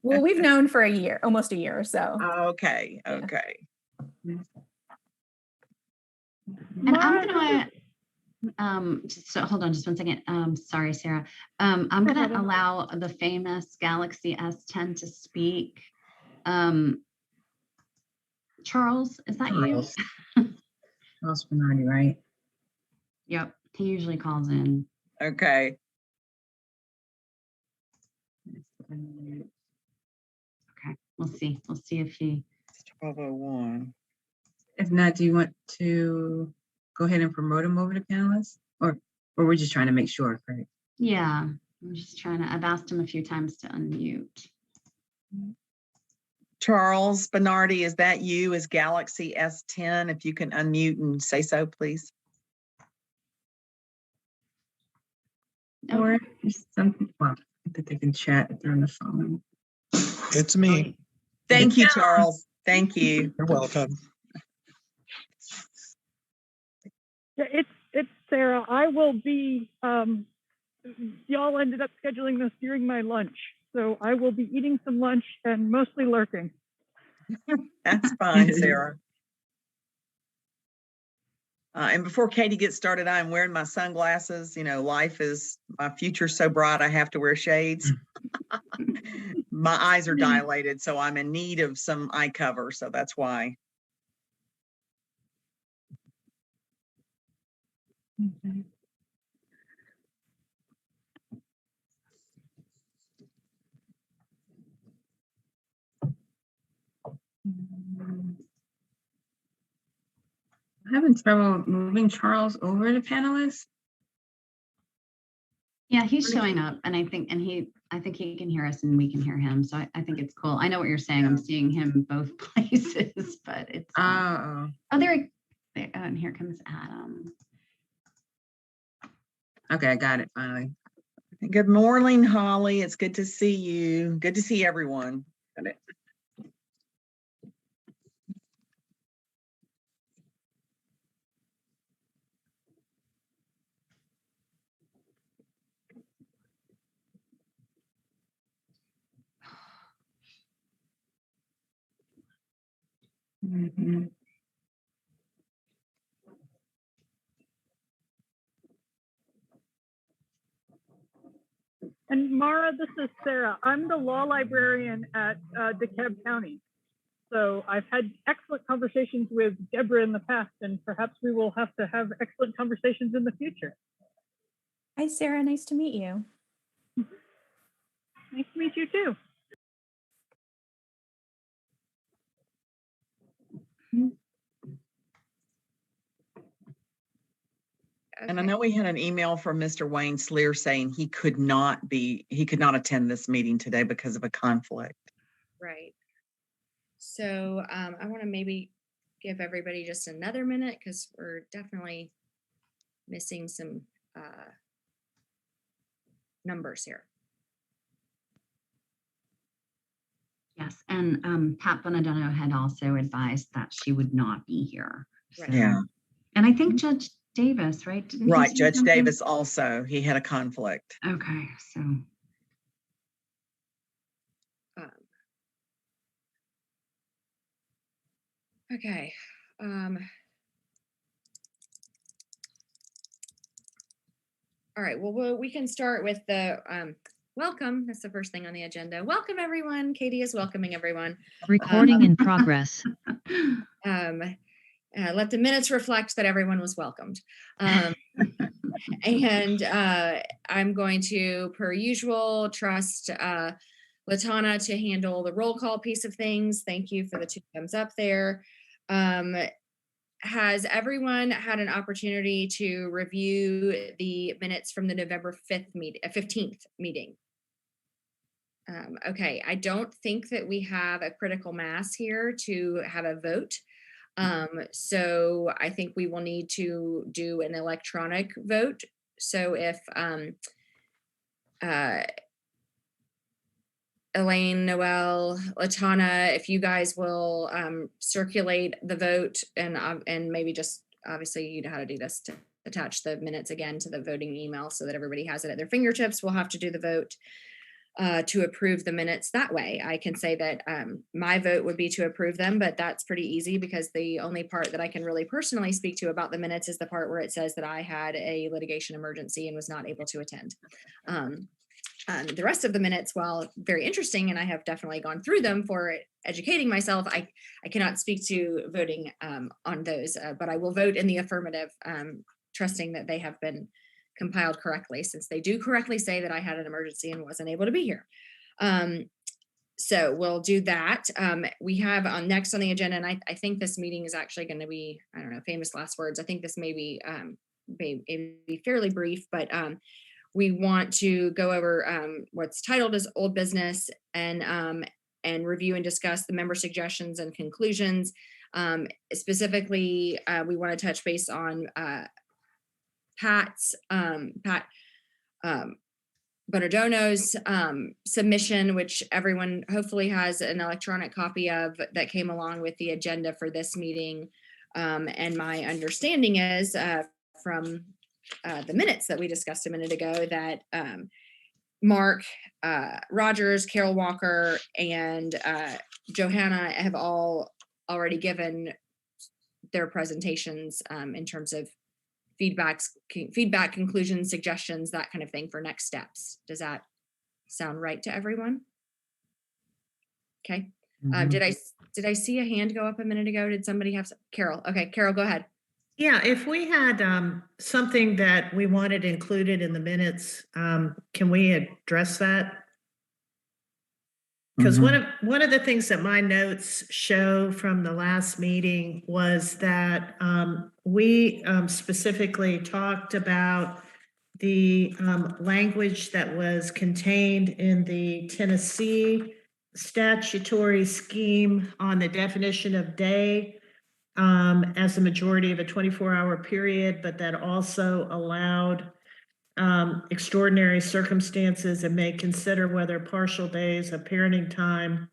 Well, we've known for a year, almost a year, so. Okay. Yeah. Okay. And I'm gonna, so hold on just one second. Sorry, Sarah. I'm gonna allow the famous Galaxy S10 to speak. Charles, is that Charles. you? Charles Bernardi, right? Yep, he usually calls in. Okay. Okay, we'll see. We'll see if he. It's 12:01. If not, do you want to go ahead and promote him over to panelists? Or we're just trying to make sure, correct? Yeah, I'm just trying to, I've asked him a few times to unmute. Charles Bernardi, is that you as Galaxy S10? If you can unmute and say so, please. Or something, well, I think they can chat if they're on the phone. It's me. Thank you, Charles. Thank you. You're welcome. Yeah, it's Sarah. I will be, y'all ended up scheduling this during my lunch. So I will be eating some lunch and mostly lurking. That's fine, Sarah. And before Katie gets started, I'm wearing my sunglasses. You know, my future's so bright, I have to wear shades. My eyes are dilated, so I'm in need of some eye cover. So that's why. Okay. I'm having trouble moving Charles over to panelists. Yeah, he's showing up, and I think he can hear us and we can hear him. So I think it's cool. I know what you're saying. I'm seeing him both places, but it's Oh, there. And here comes Adam. okay, I got it finally. Good morning, Holly. It's good to see you. Good to see everyone. Got it. Mhm. And Mara, this is Sarah. I'm the law librarian at DeKalb County. So I've had excellent conversations with Deborah in the past, and perhaps we will have to have excellent conversations in the future. Hi, Sarah. Nice to meet you. Nice to meet you too. And I know we had an email from Mr. Wayne Sleer saying he could not attend this meeting today because of a conflict. Right. So I want to maybe give everybody just another minute because we're definitely missing some numbers here. Yes, and Pat Bonadonna had also advised that she would not be here. Right. Yeah. And I think Judge Davis, right? Didn't he Right. say Judge something? Davis also, he had a conflict. Okay, so. Okay. All right, well, we can start with the welcome. That's the first thing on the agenda. Welcome, everyone. Katie is welcoming everyone. Recording in progress. Let the minutes reflect that everyone was welcomed. And I'm going to, per usual, trust Latana to handle the roll call piece of things. Thank you for the 2 thumbs up there. Has everyone had an opportunity to review the minutes from the November 15th meeting? Okay, I don't think that we have a critical mass here to have a vote. So I think we will need to do an electronic vote. So if Elaine, Noel, Latana, if you guys will circulate the vote and maybe just, obviously you know how to do this, to attach the minutes again to the voting email so that everybody has it at their fingertips. We'll have to do the vote. to approve the minutes that way. I can say that my vote would be to approve them, but that's pretty easy because the only part that I can really personally speak to about the minutes is the part where it says that I had a litigation emergency and was not able to attend. The rest of the minutes, while very interesting, and I have definitely gone through them for educating myself, I cannot speak to voting on those, but I will vote in the affirmative, trusting that they have been compiled correctly, since they do correctly say that I had an emergency and wasn't able to be here. So we'll do that. We have next on the agenda, and I think this meeting is actually going to be, I don't know, famous last words. I think this may be fairly brief, but we want to go over what's titled as old business and review and discuss the member suggestions and conclusions. Specifically, we want to touch base on Pat Bonadonno's submission, which everyone hopefully has an electronic copy of, that came along with the agenda for this meeting. And my understanding is from the minutes that we discussed a minute ago that Mark Rogers, Carol Walker, and Johanna have all already given their presentations in terms of feedback, conclusions, suggestions, that kind of thing for next steps. Does that sound right to everyone? Okay. Did I see a hand go up a minute ago? Did somebody have Carol? Okay, Carol, go ahead. Yeah, if we had something that we wanted included in the minutes, can we address that? Because one of the things that my notes show from the last meeting was that we specifically talked about the language that was contained in the Tennessee statutory scheme on the definition of day as the majority of a 24-hour period, but that also allowed extraordinary circumstances and may consider whether partial days of parenting time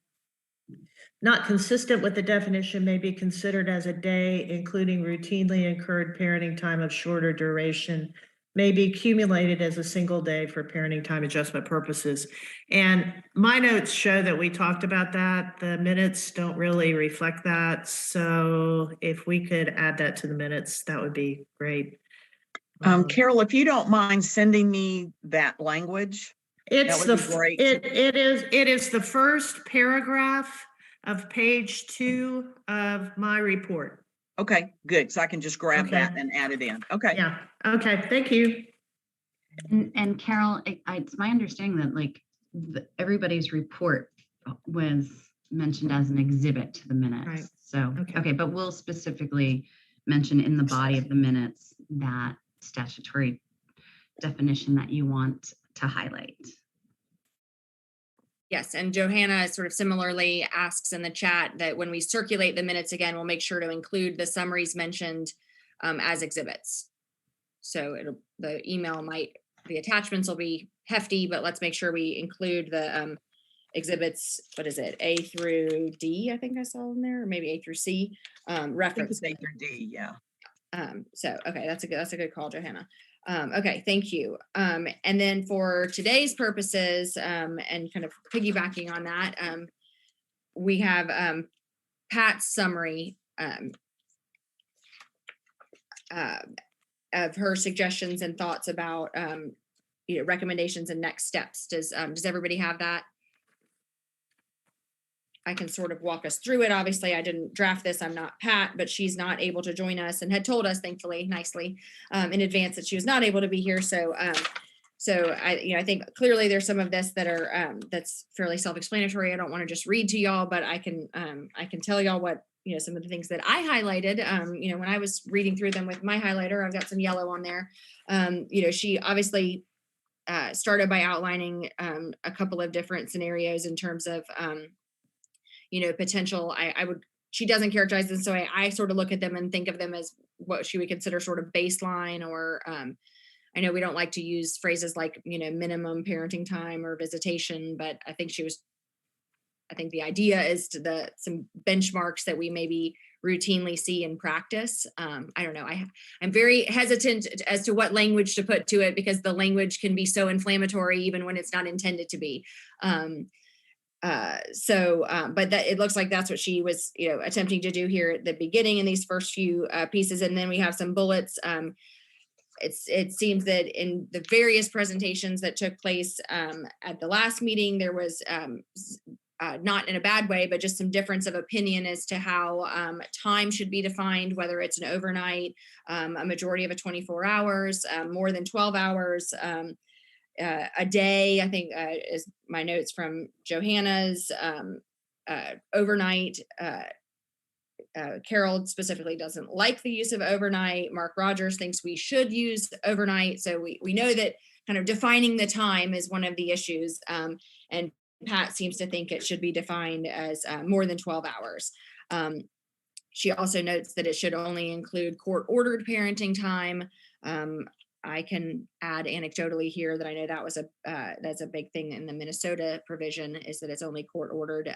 not consistent with the definition may be considered as a day, including routinely incurred parenting time of shorter duration, may be accumulated as a single day for parenting time adjustment purposes. And my notes show that we talked about that. The minutes don't really reflect that. So if we could add that to the minutes, that would be great. Carol, if you don't mind sending me that language, It's that would be great. It is the first paragraph of page 2 of my report. Okay, good. So I can just grab Okay. that and add it in. Okay. Yeah. Okay. Thank you. And Carol, it's my understanding that like everybody's report was mentioned as an exhibit to the minutes. Right. So, Okay. okay, but we'll specifically mention in the body of the minutes that statutory definition that you want to highlight. Yes, and Johanna sort of similarly asks in the chat that when we circulate the minutes again, we'll make sure to include the summaries mentioned as exhibits. So the attachments will be hefty, but let's make sure we include the exhibits. What is it? A through D, I think I saw in there, or maybe A through C reference. A through D, yeah. So, okay, that's a good call, Johanna. Okay, thank you. And then for today's purposes, and kind of piggybacking on that, we have Pat's summary of her suggestions and thoughts about recommendations and next steps. Does everybody have that? I can sort of walk us through it. Obviously, I didn't draft this. I'm not Pat, but she's not able to join us and had told us, thankfully, nicely, in advance that she was not able to be here. So, I think clearly there's some of this that are that's fairly self-explanatory. I don't want to just read to y'all, but I can tell y'all what some of the things that I highlighted. When I was reading through them with my highlighter, I've got some yellow on there. She obviously started by outlining a couple of different scenarios in terms of potential. She doesn't characterize them, so I sort of look at them and think of them as what she would consider sort of baseline, or I know we don't like to use phrases like minimum parenting time or visitation, but I think she was I think the idea is to some benchmarks that we maybe routinely see in practice. I don't know. I'm very hesitant as to what language to put to it because the language can be so inflammatory even when it's not intended to be. But that it looks like that's what she was, attempting to do here at the beginning in these first few pieces. And then we have some bullets. It seems that in the various presentations that took place at the last meeting, there was not in a bad way, but just some difference of opinion as to how time should be defined, whether it's an overnight, a majority of a 24 hours, more than 12 hours, a day. I think is my notes from Johanna's overnight. Carol specifically doesn't like the use of overnight. Mark Rogers thinks we should use overnight. So we know that kind of defining the time is one of the issues. And Pat seems to think it should be defined as more than 12 hours. She also notes that it should only include court-ordered parenting time. I can add anecdotally here that I know that was that's a big thing in the Minnesota provision, is that it's only court-ordered.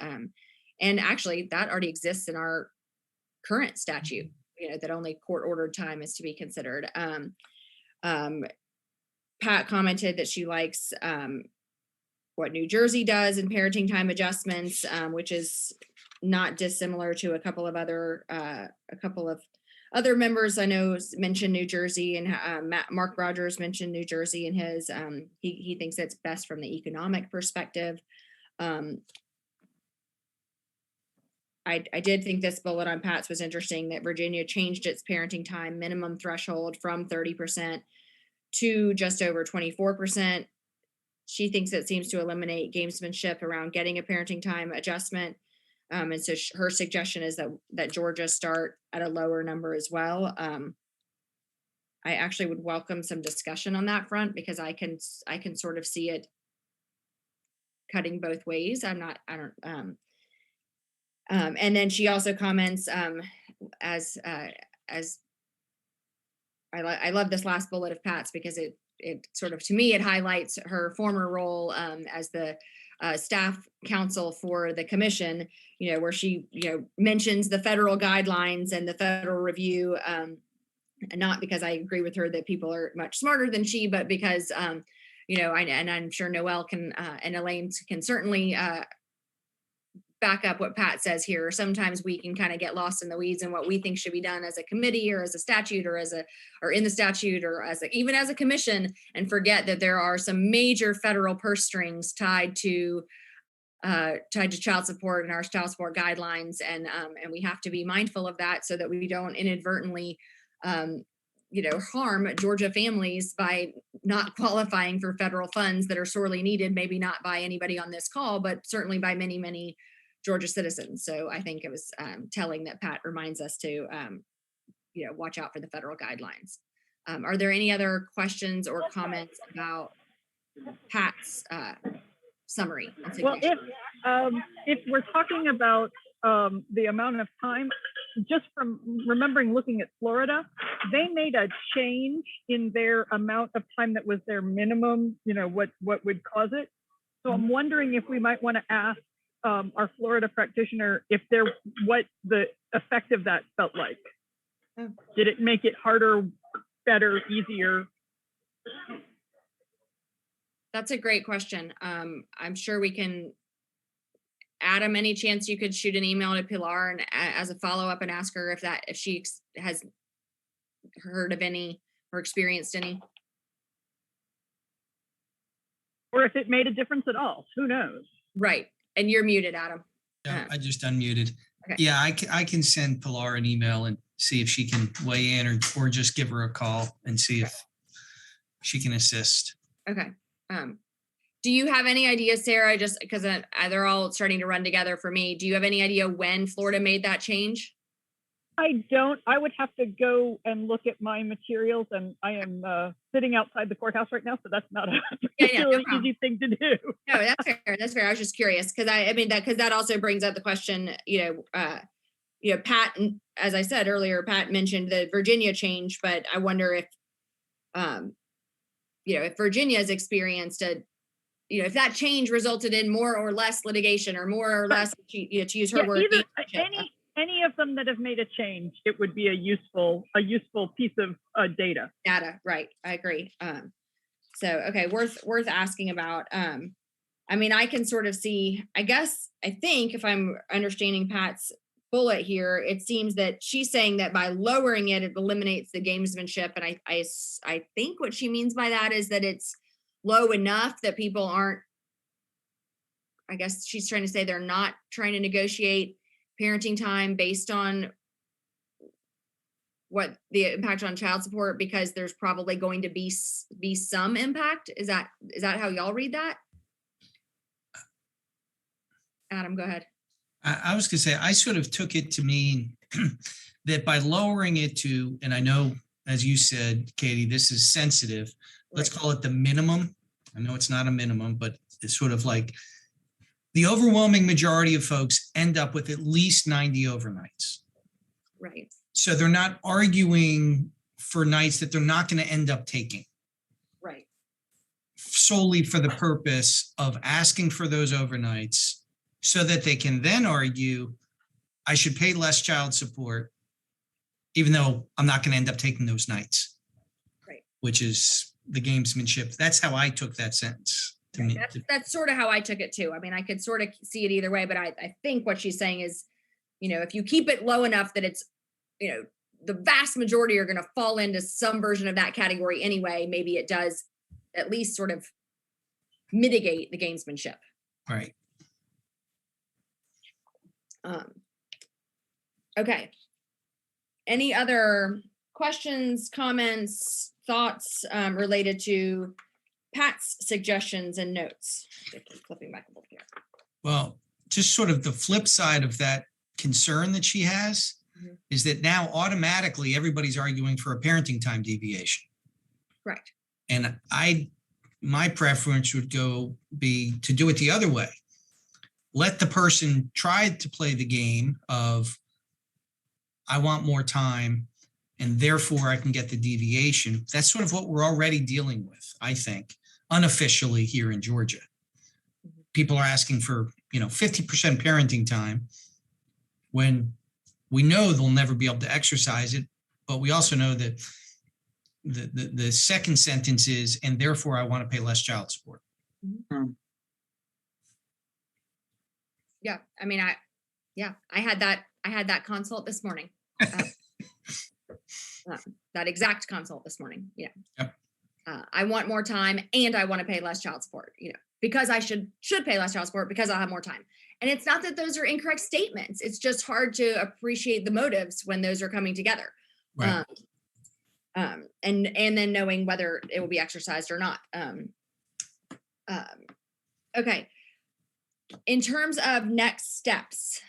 And actually, that already exists in our current statute, that only court-ordered time is to be considered. Pat commented that she likes what New Jersey does in parenting time adjustments, which is not dissimilar to a couple of other members I know mentioned New Jersey, and Mark Rogers mentioned New Jersey in his. He thinks it's best from the economic perspective. I did think this bullet on Pat's was interesting, that Virginia changed its parenting time minimum threshold from 30% to just over 24%. She thinks it seems to eliminate gamesmanship around getting a parenting time adjustment. And so her suggestion is that Georgia start at a lower number as well. I actually would welcome some discussion on that front, because I can sort of see it cutting both ways. And then she also comments as I love this last bullet of Pat's, because it sort of, to me, it highlights her former role as the staff counsel for the commission, where she, mentions the federal guidelines and the federal review, not because I agree with her that people are much smarter than she, but because, and I'm sure Noelle can, and Elaine can certainly back up what Pat says here. Sometimes we can kind of get lost in the weeds in what we think should be done as a committee or as a statute or in the statute or even as a commission, and forget that there are some major federal purse strings tied to child support and our child support guidelines. And we have to be mindful of that so that we don't inadvertently, harm Georgia families by not qualifying for federal funds that are sorely needed, maybe not by anybody on this call, but certainly by many, many Georgia citizens. So I think it was telling that Pat reminds us to, watch out for the federal guidelines. Are there any other questions or comments about Pat's summary? Well, if we're talking about the amount of time, just from remembering looking at Florida, they made a change in their amount of time that was their minimum, what would cause it. So I'm wondering if we might want to ask our Florida practitioner what the effect of that felt like. Did it make it harder, better, easier? That's a great question. I'm sure we can. Adam, any chance you could shoot an email to Pilar and as a follow-up and ask her if she has heard of any or experienced any? Or if it made a difference at all, who knows? Right. And you're muted, Adam. Yeah, I just unmuted. Okay. Yeah, I can send Pilar an email and see if she can weigh in or just give her a call and see if she can assist. Okay. Do you have any idea, Sarah, just because they're all starting to run together for me, do you have any idea when Florida made that change? I don't. I would have to go and look at my materials, and I am sitting outside the courthouse right now, so that's not a particularly easy thing to do. No, that's fair. That's fair. I was just curious because that also brings up the question. Pat, as I said earlier, Pat mentioned the Virginia change, but I wonder if, if Virginia has experienced if that change resulted in more or less litigation or more or less, to use her Yeah, word. either gamesmanship. any of them that have made a change, it would be a useful piece of data. Data, right? I agree. So okay, worth asking about. I mean, I can sort of see. I think if I'm understanding Pat's bullet here, it seems that she's saying that by lowering it, it eliminates the gamesmanship, and I think what she means by that is that it's low enough that people aren't. I guess she's trying to say they're not trying to negotiate parenting time based on what the impact on child support, because there's probably going to be some impact. Is that how y'all read that? Adam, go ahead. I was gonna say, I sort of took it to mean that by lowering it to, and I know, as you said, Katie, this is sensitive. Let's call it the minimum. I know it's not a minimum, but it's sort of like the overwhelming majority of folks end up with at least 90 overnights. Right. So they're not arguing for nights that they're not going to end up taking. Right. Solely for the purpose of asking for those overnights so that they can then argue, I should pay less child support, even though I'm not going to end up taking those nights. Right. Which is the gamesmanship. That's how I took that sentence. To me. That's sort of how I took it too. I mean, I could sort of see it either way, but I think what she's saying is, if you keep it low enough that it's, the vast majority are going to fall into some version of that category anyway, maybe it does at least sort of mitigate the gamesmanship. Right. Okay. Any other questions, comments, thoughts related to Pat's suggestions and notes? Flipping back a little here. Well, just sort of the flip side of that concern that she has is that now automatically everybody's arguing for a parenting time deviation. Correct. And my preference would be to do it the other way. Let the person try to play the game of, I want more time, and therefore I can get the deviation. That's sort of what we're already dealing with, I think, unofficially here in Georgia. People are asking for, 50% parenting time when we know they'll never be able to exercise it, but we also know that the second sentence is, and therefore I want to pay less child support. Yeah, I mean, I had that consult this morning. That exact consult this morning. Yeah. Yep. I want more time and I want to pay less child support, because I should pay less child support because I'll have more time. And it's not that those are incorrect statements. It's just hard to appreciate the motives when those are coming together. Right. And then knowing whether it will be exercised or not. Okay. In terms of next steps,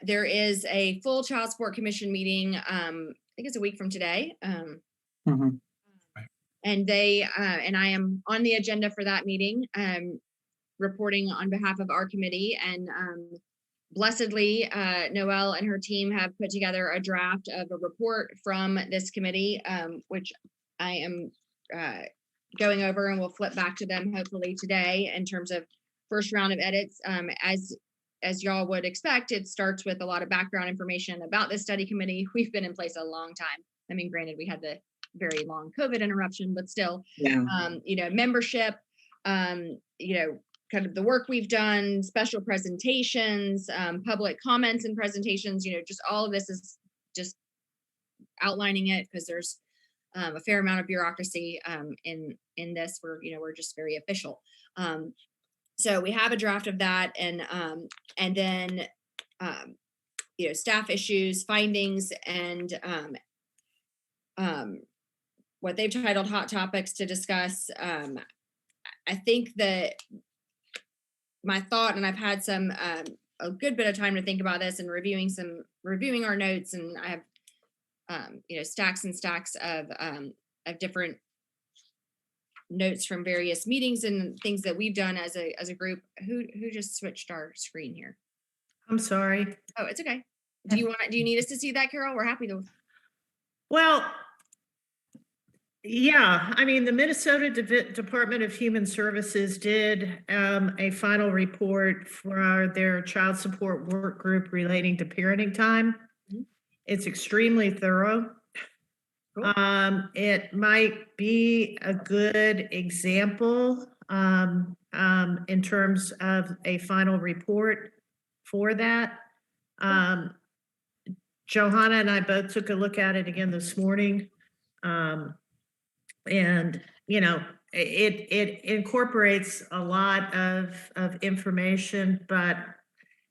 there is a full Child Support Commission meeting. I think it's a week from today. And they and I am on the agenda for that meeting, reporting on behalf of our committee. And blessedly, Noelle and her team have put together a draft of a report from this committee, which I am going over, and we'll flip back to them hopefully today in terms of first round of edits. As y'all would expect, it starts with a lot of background information about this study committee. We've been in place a long time. I mean, granted, we had the very long COVID interruption, but still, membership, kind of the work we've done, special presentations, public comments and presentations, just all of this is just outlining it, because there's a fair amount of bureaucracy in this. We're just very official. So we have a draft of that, and then staff issues, findings, and what they've titled hot topics to discuss. I think that my thought, and I've had a good bit of time to think about this and reviewing our notes, and I have stacks and stacks of different notes from various meetings and things that we've done as a group. Who just switched our screen here? I'm sorry. Oh, it's okay. Do you need us to see that, Carol? We're happy to. Well, Yeah, I mean, the Minnesota Department of Human Services did a final report for their child support work group relating to parenting time. Mhm. It's extremely thorough. Cool. It might be a good example in terms of a final report for that. Johanna and I both took a look at it again this morning. And, you know, it incorporates a lot of information, but,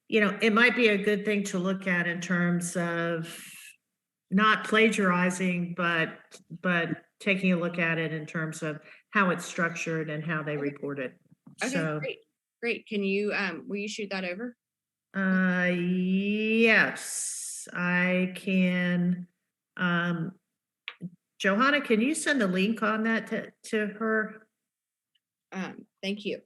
you know, it might be a good thing to look at in terms of not plagiarizing, but taking a look at it in terms of how it's structured and how they report it. Okay, So, great. Can you, will you shoot that over? yes, I can. Johanna, can you send a link on that to her? Thank you.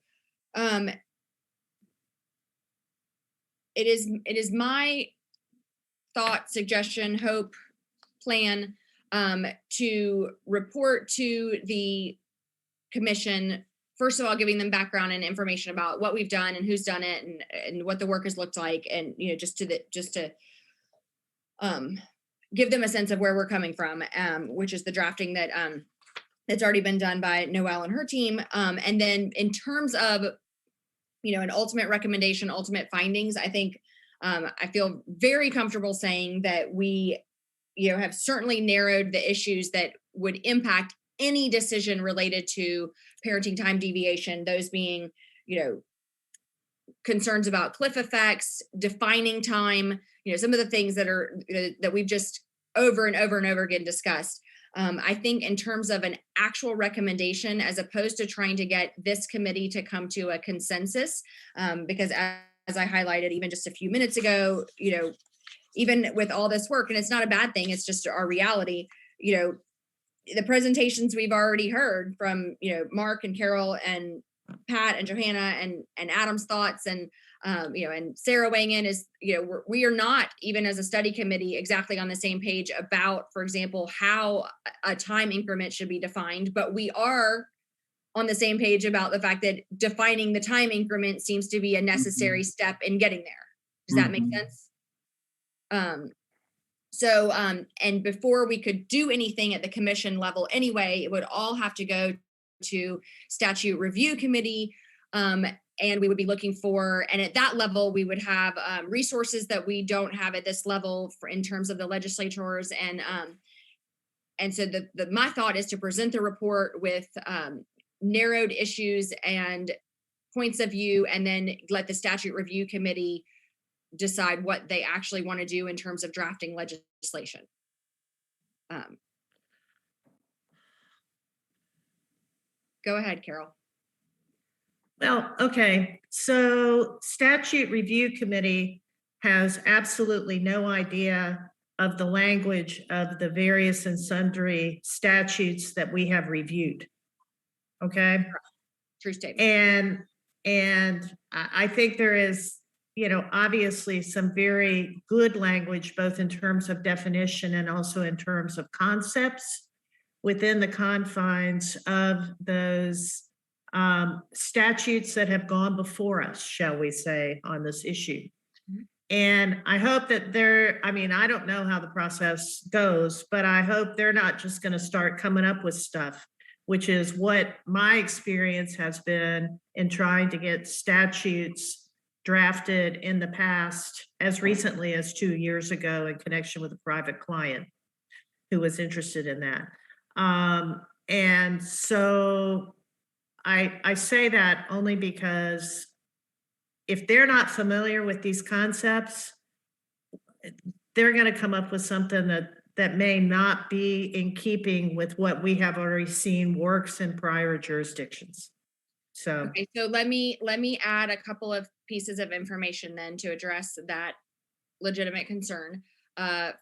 It is my thought, suggestion, hope, plan to report to the commission, first of all, giving them background and information about what we've done and who's done it and what the work has looked like, and you know, just to give them a sense of where we're coming from, which is the drafting that that's already been done by Noelle and her team. And then in terms of, you know, an ultimate recommendation, ultimate findings, I think I feel very comfortable saying that we, you know, have certainly narrowed the issues that would impact any decision related to parenting time deviation, those being, you know, concerns about cliff effects, defining time, you know, some of the things that are that we've just over and over and over again discussed. I think in terms of an actual recommendation, as opposed to trying to get this committee to come to a consensus, because as I highlighted even just a few minutes ago, you know, even with all this work, and it's not a bad thing, it's just our reality, you know, the presentations we've already heard from, you know, Mark and Carol and Pat and Johanna and Adam's thoughts, and you know, and Sarah weighing in is, you know, we are not even as a study committee exactly on the same page about, for example, how a time increment should be defined, but we are on the same page about the fact that defining the time increment seems to be a necessary step in getting there. Does that make sense? So, and before we could do anything at the commission level anyway, it would all have to go to statute review committee. And we would be looking for, and at that level, we would have resources that we don't have at this level in terms of the legislators. And so my thought is to present the report with narrowed issues and points of view, and then let the statute review committee decide what they actually want to do in terms of drafting legislation. Go ahead, Carol. Well, okay, so statute review committee has absolutely no idea of the language of the various and sundry statutes that we have reviewed. Okay. True statement. And I think there is, you know, obviously some very good language, both in terms of definition and also in terms of concepts within the confines of those statutes that have gone before us, shall we say, on this issue. And I hope that I mean, I don't know how the process goes, but I hope they're not just going to start coming up with stuff, which is what my experience has been in trying to get statutes drafted in the past, as recently as 2 years ago, in connection with a private client who was interested in that. And so I say that only because if they're not familiar with these concepts, they're going to come up with something that may not be in keeping with what we have already seen works in prior jurisdictions. So, okay, so let me add a couple of pieces of information then to address that legitimate concern.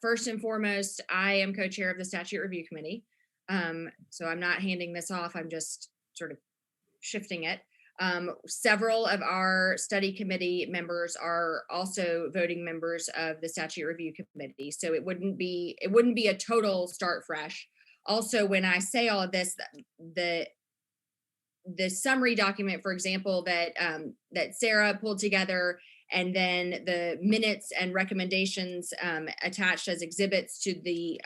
First and foremost, I am co-chair of the statute review committee. So I'm not handing this off, I'm just sort of shifting it. Several of our study committee members are also voting members of the statute review committee. So it wouldn't be a total start fresh. also, when I say all of this, the summary document, for example, that Sarah pulled together, and then the minutes and recommendations attached as exhibits to the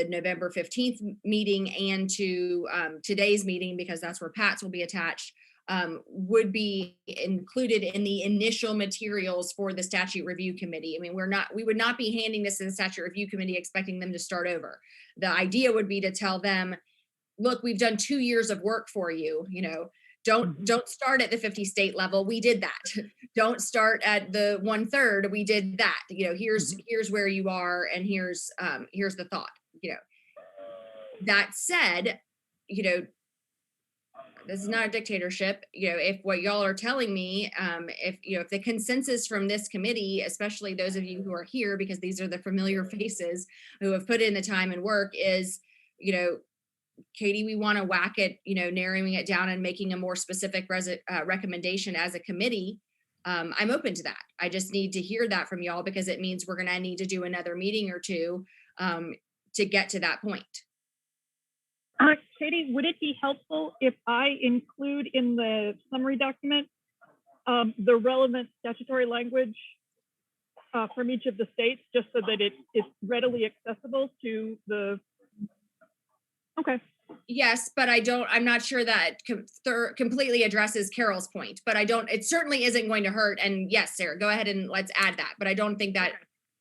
November 15th meeting and to today's meeting, because that's where Pat's will be attached, would be included in the initial materials for the statute review committee. I mean, we would not be handing this to the statute review committee expecting them to start over. The idea would be to tell them, look, we've done 2 years of work for you, don't start at the 50 state level. We did that. Don't start at the 1/3. We did that. Here's where you are, and here's the thought. That said, this is not a dictatorship. If what y'all are telling me, if the consensus from this committee, especially those of you who are here, because these are the familiar faces who have put in the time and work, is, Katie, we want to whack it, narrowing it down and making a more specific recommendation as a committee. I'm open to that. I just need to hear that from y'all, because it means we're going to need to do another meeting or two to get to that point. Katie, would it be helpful if I include in the summary document the relevant statutory language from each of the states, just so that it's readily accessible to the... Okay. Yes, but I'm not sure that completely addresses Carol's point, but it certainly isn't going to hurt. And yes, Sarah, go ahead and let's add that, but I don't think that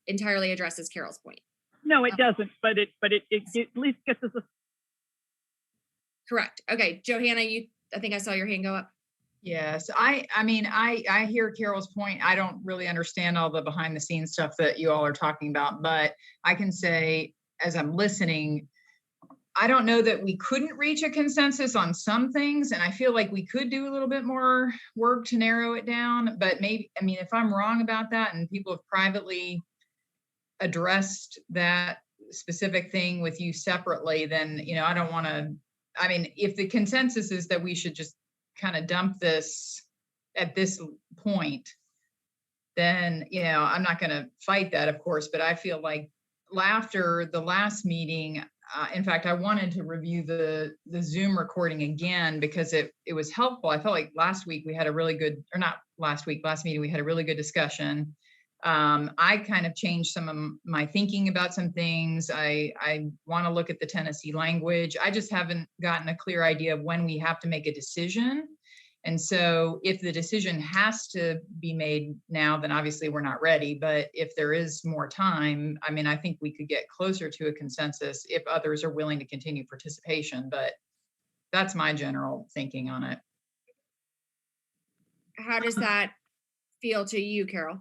entirely addresses Carol's point. No, it doesn't, but it at least gets us a... Correct. Okay, Johanna, I think I saw your hand go up. Yes, I mean, I hear Carol's point. I don't really understand all the behind the scenes stuff that you all are talking about, but I can say, as I'm listening, I don't know that we couldn't reach a consensus on some things, and I feel like we could do a little bit more work to narrow it down, but maybe, I mean, if I'm wrong about that and people have privately addressed that specific thing with you separately, then, I don't want to, I mean, if the consensus is that we should just kind of dump this at this point, then, I'm not going to fight that, of course, but I feel like after the last meeting, in fact, I wanted to review the Zoom recording again, because it was helpful. I felt like last week we had a really good, or not last week, last meeting, we had a really good discussion. I kind of changed some of my thinking about some things. I want to look at the Tennessee language. I just haven't gotten a clear idea of when we have to make a decision. And so if the decision has to be made now, then obviously we're not ready. But if there is more time, I mean, I think we could get closer to a consensus if others are willing to continue participation. But that's my general thinking on it. How does that feel to you, Carol?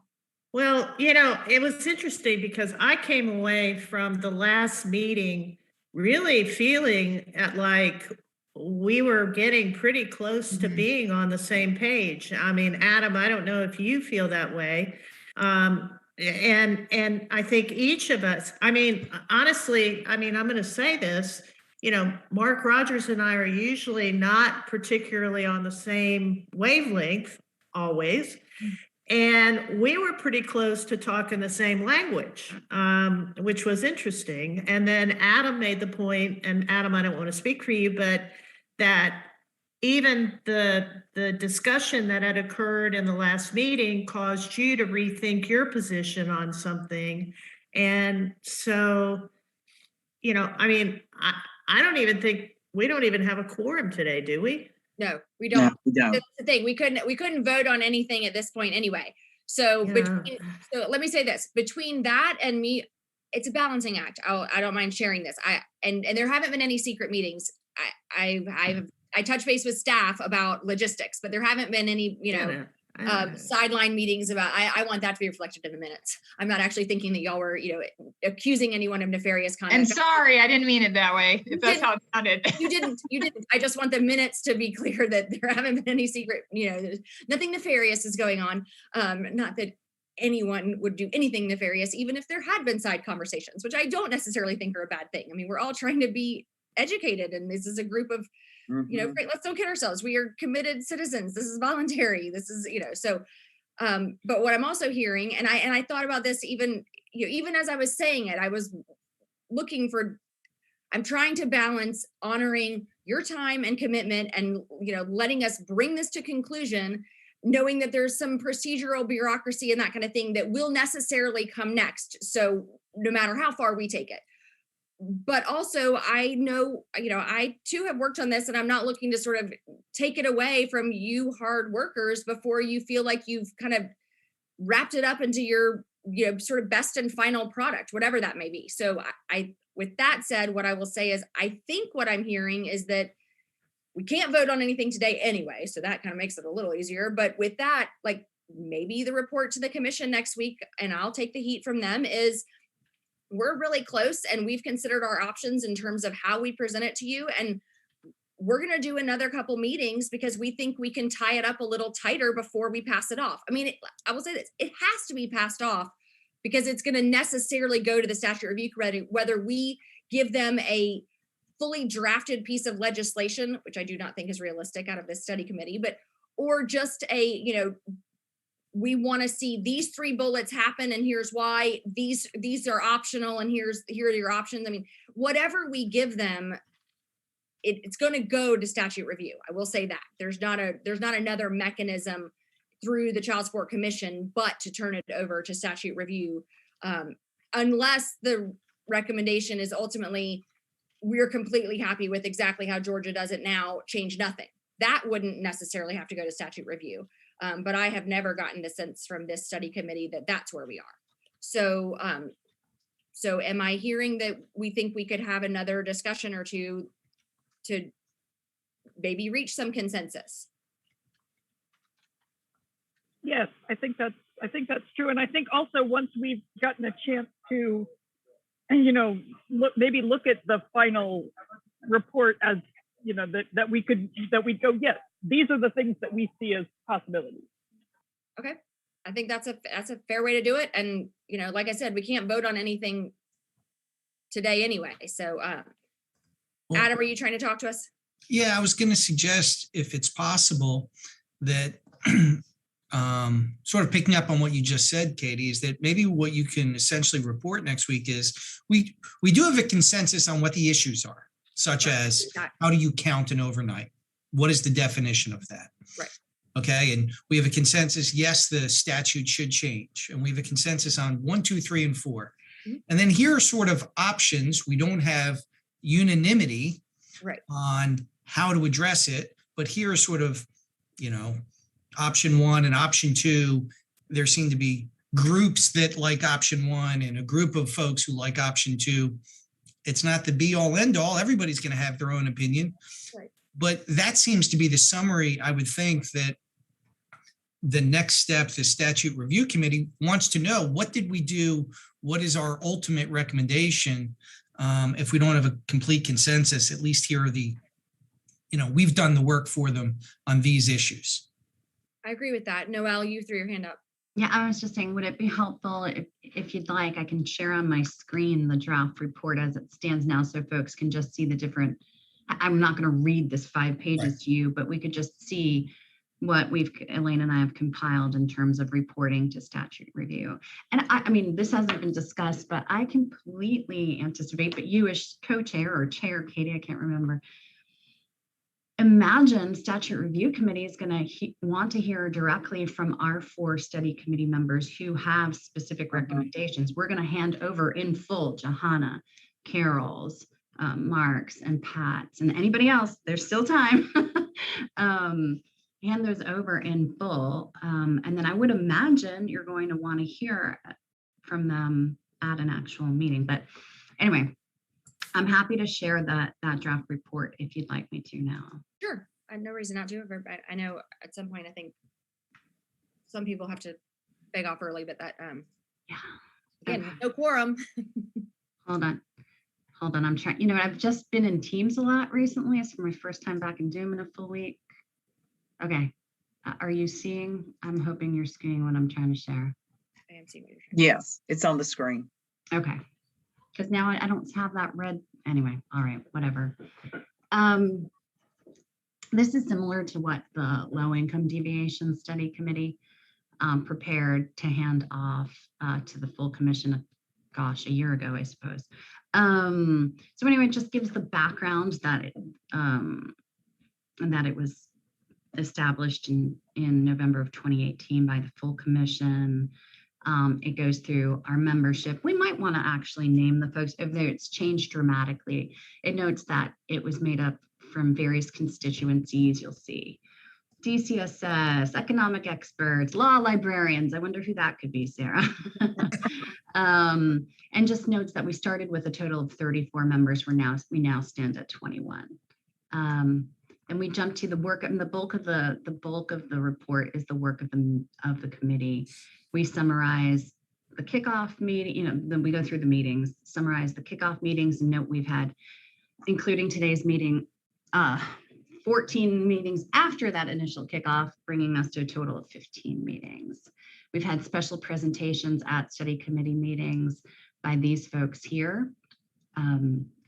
Well, it was interesting because I came away from the last meeting really feeling like we were getting pretty close to being on the same page. I mean, Adam, I don't know if you feel that way. And I think each of us, I mean, honestly, I'm going to say this, Mark Rogers and I are usually not particularly on the same wavelength always. And we were pretty close to talking the same language, which was interesting. And then Adam made the point, and Adam, I don't want to speak for you, but that even the discussion that had occurred in the last meeting caused you to rethink your position on something. And so, I mean, I don't even think, we don't even have a quorum today, do we? No, we don't. No, we don't. That's the thing. We couldn't vote on anything at this point anyway. So so let me say this, between that and me, it's a balancing act. I don't mind sharing this. And there haven't been any secret meetings. I touch base with staff about logistics, but there haven't been any, sideline meetings about, I want that to be reflected in the minutes. I'm not actually thinking that y'all were, accusing anyone of nefarious conduct. And sorry, I didn't mean it that way, if that's how it sounded. You didn't. I just want the minutes to be clear that there haven't been any secret, nothing nefarious is going on. Not that anyone would do anything nefarious, even if there had been side conversations, which I don't necessarily think are a bad thing. I mean, we're all trying to be educated, and this is a group of, great, let's don't kid ourselves. We are committed citizens. This is voluntary. This is, so, but what I'm also hearing, and I thought about this even as I was saying it, I was looking for I'm trying to balance honoring your time and commitment and, letting us bring this to conclusion, knowing that there's some procedural bureaucracy and that kind of thing that will necessarily come next. So no matter how far we take it. But also I know, I too have worked on this, and I'm not looking to sort of take it away from you hard workers before you feel like you've kind of wrapped it up into your, sort of best and final product, whatever that may be. So I with that said, what I will say is, I think what I'm hearing is that we can't vote on anything today anyway. So that kind of makes it a little easier. But with that, like, maybe the report to the commission next week, and I'll take the heat from them, is we're really close and we've considered our options in terms of how we present it to you. And we're going to do another couple meetings because we think we can tie it up a little tighter before we pass it off. I mean, I will say this, it has to be passed off because it's going to necessarily go to the statute review committee, whether we give them a fully drafted piece of legislation, which I do not think is realistic out of this study committee, or just we want to see these 3 bullets happen, and here's why. These are optional, and here are your options. I mean, whatever we give them, it's going to go to statute review. I will say that there's not another mechanism through the Child Support Commission, but to turn it over to statute review, unless the recommendation is ultimately we're completely happy with exactly how Georgia does it now, change nothing. That wouldn't necessarily have to go to statute review. But I have never gotten the sense from this study committee that that's where we are. So, so am I hearing that we think we could have another discussion or two to maybe reach some consensus? Yes, I think that's true. And I think also once we've gotten a chance to, look at the final report as, that we'd go, yes, these are the things that we see as possibilities. Okay. I think that's a fair way to do it. And, like I said, we can't vote on anything today anyway. So, Well, Adam, are you trying to talk to us? Yeah, I was going to suggest, if it's possible, that sort of picking up on what you just said, Katie, is that maybe what you can essentially report next week is we do have a consensus on what the issues are, such as how do you count an overnight? What is the definition of that? Right. Okay. And we have a consensus. Yes, the statute should change. And we have a consensus on 1, 2, 3, and 4. Mm-hmm. And then here are sort of options. We don't have unanimity on how to address it, but here are sort of, option 1 and option 2. There seem to be groups that like option 1 and a group of folks who like option 2. It's not the be all end all. Everybody's going to have their own opinion. Right. But that seems to be the summary. I would think that the next step, the statute review committee wants to know, what did we do? What is our ultimate recommendation? If we don't have a complete consensus, at least here are the, we've done the work for them on these issues. I agree with that. Noelle, you threw your hand up. Yeah, I was just saying, would it be helpful if you'd like, I can share on my screen the draft report as it stands now so folks can just see the different, I'm not going to read this 5 pages to you, but we could just see what Elaine and I have compiled in terms of reporting to statute review. And I mean, this hasn't been discussed, but I completely anticipate, but you as co-chair or chair, Katie, I can't remember, imagine statute review committee is going to want to hear directly from our 4 study committee members who have specific recommendations. We're going to hand over in full Johanna, Carol's, Mark's, and Pat's, and anybody else, there's still time. Hand those over in full. And then I would imagine you're going to want to hear from them at an actual meeting. But anyway, I'm happy to share that draft report if you'd like me to now. Sure. I have no reason not to. I know at some point, I think some people have to beg off early, but that, again, okay. No quorum. Hold on. I'm trying, I've just been in Teams a lot recently. It's my first time back in Zoom in a full week. Okay. Are you seeing? I'm hoping you're seeing what I'm trying to share. I am seeing what you're sharing. Yes, it's on the screen. Okay. Because now I don't have that red. Anyway, all right, whatever. This is similar to what the low income deviation study committee prepared to hand off to the full commission, gosh, a year ago, I suppose. So anyway, it just gives the background that it was established in November of 2018 by the full commission. It goes through our membership. We might want to actually name the folks if it's changed dramatically. It notes that it was made up from various constituencies. You'll see DCSS, economic experts, law librarians. I wonder who that could be, Sarah. And just notes that we started with a total of 34 members. We now stand at 21. And we jump to the work, and the bulk of the report is the work of the committee. We summarize the kickoff meeting, then we go through the meetings, summarize the kickoff meetings, and note we've had, including today's meeting, 14 meetings after that initial kickoff, bringing us to a total of 15 meetings. We've had special presentations at study committee meetings by these folks here.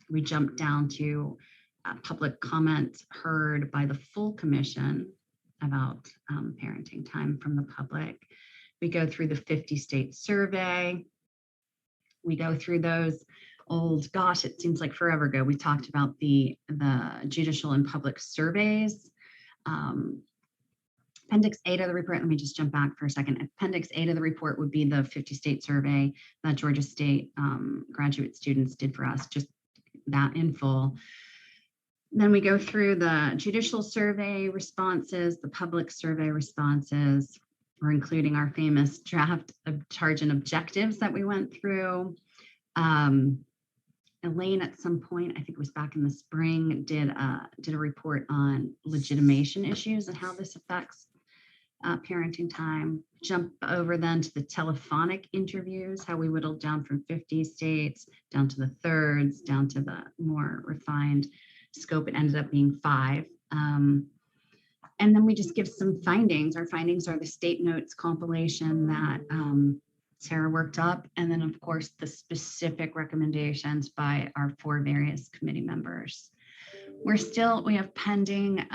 We jumped down to public comment heard by the full commission about parenting time from the public. We go through the 50 state survey. We go through those old, gosh, it seems like forever ago. We talked about the judicial and public surveys. Appendix 8 of the report, let me just jump back for a second. Appendix 8 of the report would be the 50 state survey that Georgia State graduate students did for us, just that in full. Then we go through the judicial survey responses, the public survey responses. We're including our famous draft of charge and objectives that we went through. Elaine, at some point, I think it was back in the spring, did a report on legitimation issues and how this affects parenting time. Jump over then to the telephonic interviews, how we whittled down from 50 states down to the thirds, down to the more refined scope. It ended up being 5. And then we just give some findings. Our findings are the state notes compilation that Sarah worked up. And then of course, the specific recommendations by our 4 various committee members. We have pending,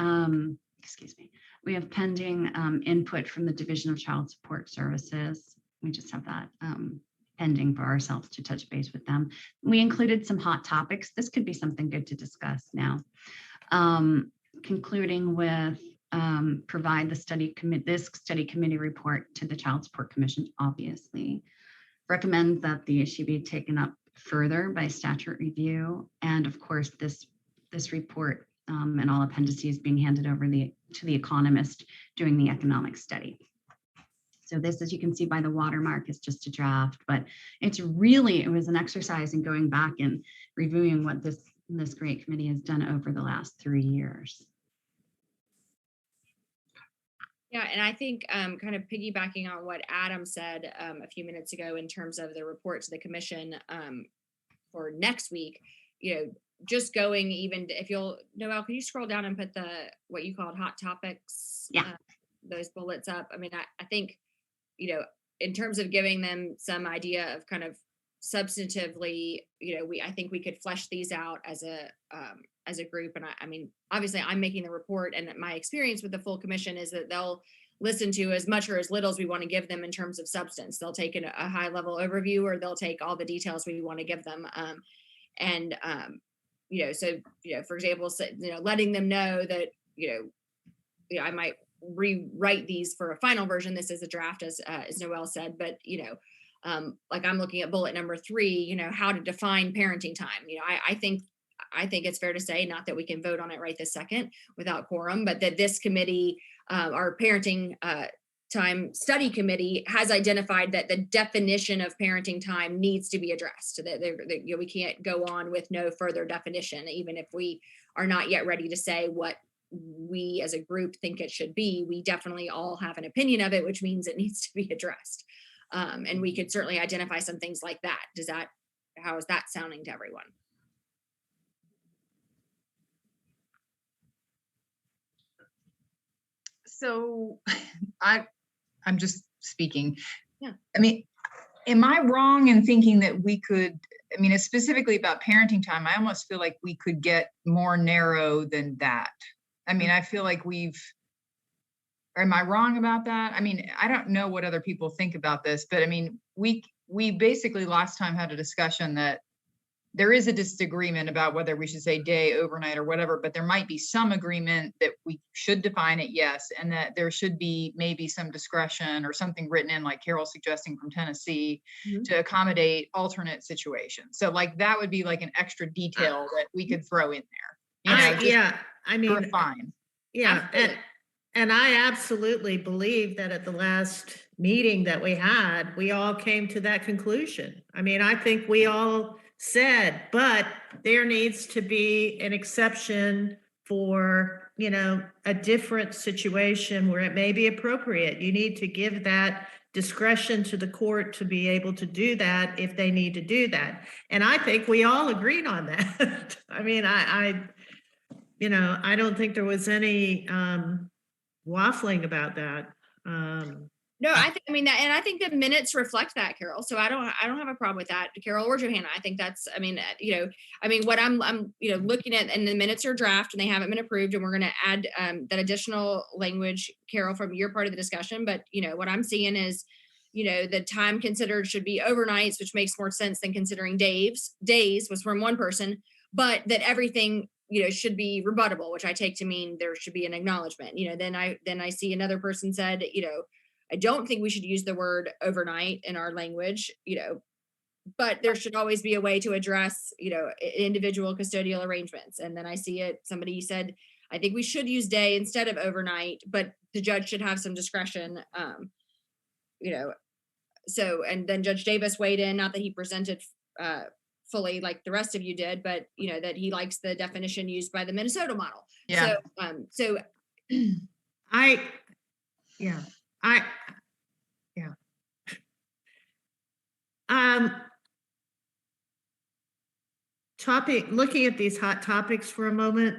we have pending input from the Division of Child Support Services. We just have that pending for ourselves to touch base with them. We included some hot topics. This could be something good to discuss now. Concluding with provide this study committee report to the Child Support Commission, obviously. Recommend that the issue be taken up further by statute review. And of course, this report and all appendices being handed over to the economist doing the economic study. So this, as you can see by the watermark, is just a draft, but it was an exercise in going back and reviewing what this great committee has done over the last 3 years. Yeah, and I think kind of piggybacking on what Adam said a few minutes ago in terms of the report to the commission for next week, just going even if you'll, Noelle, can you scroll down and put what you called hot topics, those bullets up? I mean, I think, in terms of giving them some idea of kind of substantively, I think we could flesh these out as a group. And I mean, obviously I'm making the report, and my experience with the full commission is that they'll listen to as much or as little as we want to give them in terms of substance. They'll take a high level overview, or they'll take all the details we want to give them. For example, letting them know that, I might rewrite these for a final version. This is a draft, as Noelle said, but, like I'm looking at bullet number 3, how to define parenting time. I think it's fair to say, not that we can vote on it right this second without quorum, but that this committee, our parenting time study committee, has identified that the definition of parenting time needs to be addressed. That we can't go on with no further definition, even if we are not yet ready to say what we as a group think it should be. We definitely all have an opinion of it, which means it needs to be addressed. And we could certainly identify some things like that. How is that sounding to everyone? So I'm just speaking. Yeah. I mean, am I wrong in thinking that we could, specifically about parenting time, I almost feel like we could get more narrow than that. I feel like am I wrong about that? I don't know what other people think about this, but we basically last time had a discussion that there is a disagreement about whether we should say day, overnight, or whatever, but there might be some agreement that we should define it, yes, and that there should be maybe some discretion or something written in, like Carol's suggesting from Tennessee, Mhm. to accommodate alternate situations. So like that would be like an extra detail that we could throw in there. You know, just Yeah, I to mean, refine. yeah, Absolutely. and I absolutely believe that at the last meeting that we had, we all came to that conclusion. I mean, I think we all said, but there needs to be an exception for, you know, a different situation where it may be appropriate. You need to give that discretion to the court to be able to do that if they need to do that. And I think we all agreed on that. I mean, you know, I don't think there was any waffling about that. No, I mean that, and I think the minutes reflect that, Carol. So I don't have a problem with that, Carol or Johanna. I think that's, I mean, what I'm looking at, and the minutes are draft and they haven't been approved, and we're going to add that additional language, Carol, from your part of the discussion. But what I'm seeing is, the time considered should be overnights, which makes more sense than considering days was from one person, but that everything should be rebuttable, which I take to mean there should be an acknowledgement. Then I see another person said, I don't think we should use the word overnight in our language, but there should always be a way to address, individual custodial arrangements. And then I see somebody said, I think we should use day instead of overnight, but the judge should have some discretion. So, and then Judge Davis weighed in, not that he presented fully like the rest of you did, but that he likes the definition used by the Minnesota model. Yeah. So Looking at these hot topics for a moment,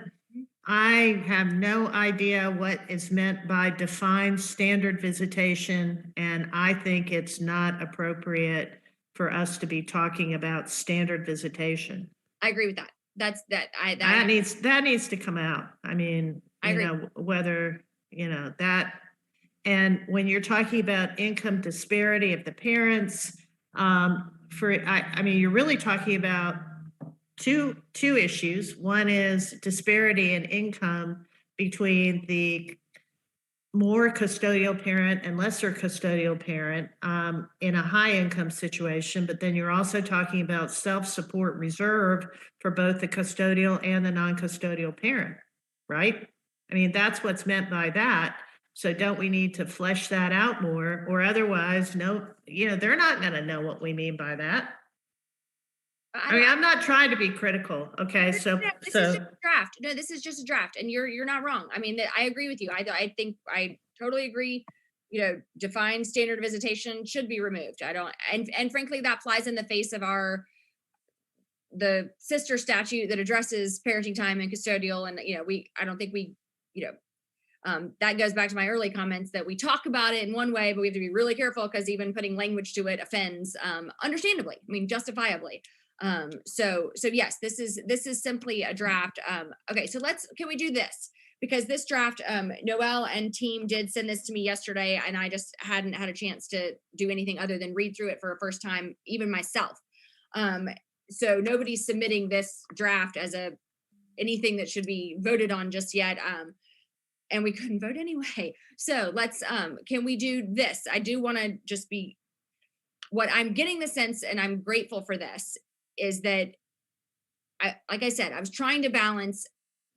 I have no idea what is meant by defined standard visitation, and I think it's not appropriate for us to be talking about standard visitation. I agree with that. That needs to come out. I mean, I agree. Whether, that, and when you're talking about income disparity of the parents, I mean, you're really talking about two issues. One is disparity in income between the more custodial parent and lesser custodial parent in a high income situation, but then you're also talking about self-support reserve for both the custodial and the non-custodial parent, right? I mean, that's what's meant by that. So don't we need to flesh that out more, or otherwise, no, they're not going to know what we mean by that. I mean, I'm not trying to be critical. Okay, this is just a draft. No, this is just a draft, and you're not wrong. I mean, I agree with you. I think I totally agree. Defined standard visitation should be removed. I don't, and frankly, that flies in the face of the sister statute that addresses parenting time and custodial, and I don't think we, that goes back to my early comments that we talk about it in one way, but we have to be really careful because even putting language to it offends, understandably. I mean, justifiably. So yes, this is simply a draft. Okay, so can we do this? Because this draft, Noelle and team did send this to me yesterday, and I just hadn't had a chance to do anything other than read through it for a first time, even myself. So nobody's submitting this draft as anything that should be voted on just yet. And we couldn't vote anyway. So can we do this? I do want to just what I'm getting the sense, and I'm grateful for this, is that like I said, I was trying to balance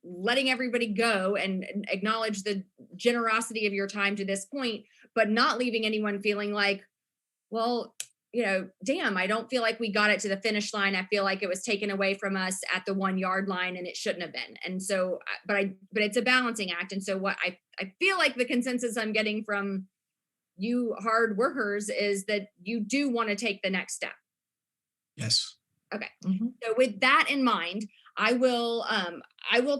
letting everybody go and acknowledge the generosity of your time to this point, but not leaving anyone feeling like, well, damn, I don't feel like we got it to the finish line. I feel like it was taken away from us at the 1 yard line and it shouldn't have been. And so, but it's a balancing act. And so what I feel like the consensus I'm getting from you hard workers is that you do want to take the next step. Yes. Okay. Mm-hmm. So with that in mind, I will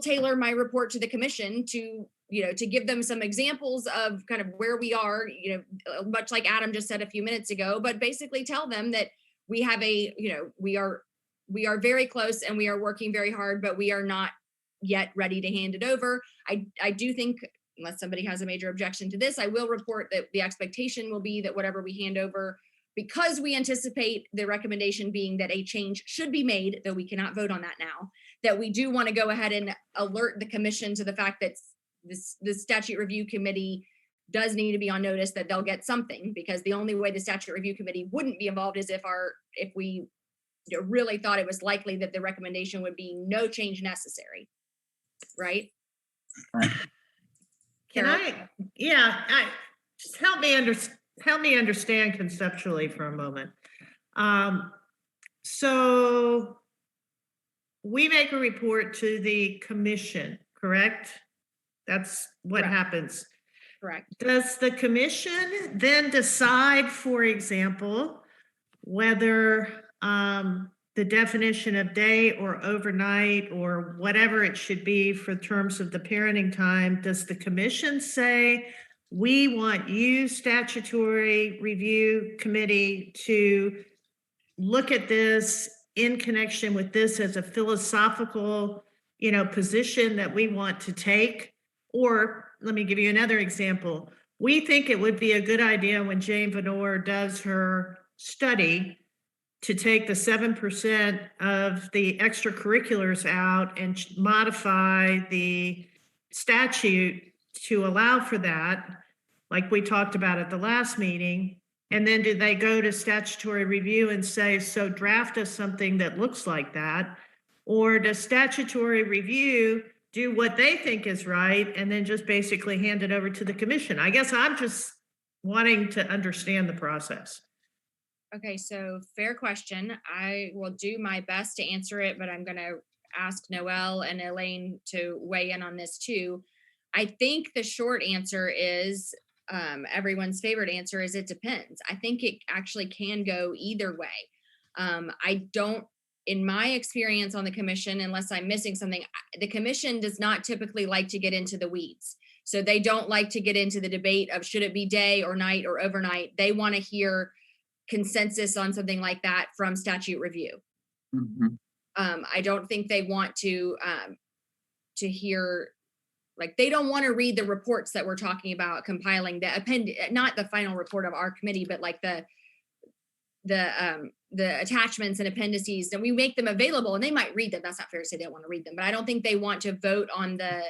tailor my report to the commission to give them some examples of kind of where we are, much like Adam just said a few minutes ago, but basically tell them that we have we are very close and we are working very hard, but we are not yet ready to hand it over. I do think, unless somebody has a major objection to this, I will report that the expectation will be that whatever we hand over because we anticipate the recommendation being that a change should be made, though we cannot vote on that now, that we do want to go ahead and alert the commission to the fact that the statute review committee does need to be on notice that they'll get something, because the only way the statute review committee wouldn't be involved is if we really thought it was likely that the recommendation would be no change necessary, right? Can I just help me understand conceptually for a moment. So we make a report to the commission, correct? That's what Correct. happens. Correct. Does the commission then decide, for example, whether the definition of day or overnight or whatever it should be for terms of the parenting time, does the commission say, we want you, statutory review committee, to look at this in connection with this as a philosophical, position that we want to take? Or let me give you another example. We think it would be a good idea when Jane Venor does her study to take the 7% of the extracurriculars out and modify the statute to allow for that, like we talked about at the last meeting. And then do they go to statutory review and say, so draft us something that looks like that? Or does statutory review do what they think is right and then just basically hand it over to the commission? I guess I'm just wanting to understand the process. Okay, so fair question. I will do my best to answer it, but I'm going to ask Noelle and Elaine to weigh in on this too. I think the short answer is, everyone's favorite answer is, it depends. I think it actually can go either way. I don't, in my experience on the commission, unless I'm missing something, the commission does not typically like to get into the weeds. So they don't like to get into the debate of should it be day or night or overnight. They want to hear consensus on something like that from statute review. I don't think they want to hear, like, they don't want to read the reports that we're talking about compiling, not the final report of our committee, but like the attachments and appendices, and we make them available and they might read them. That's not fair to say they don't want to read them, but I don't think they want to vote on the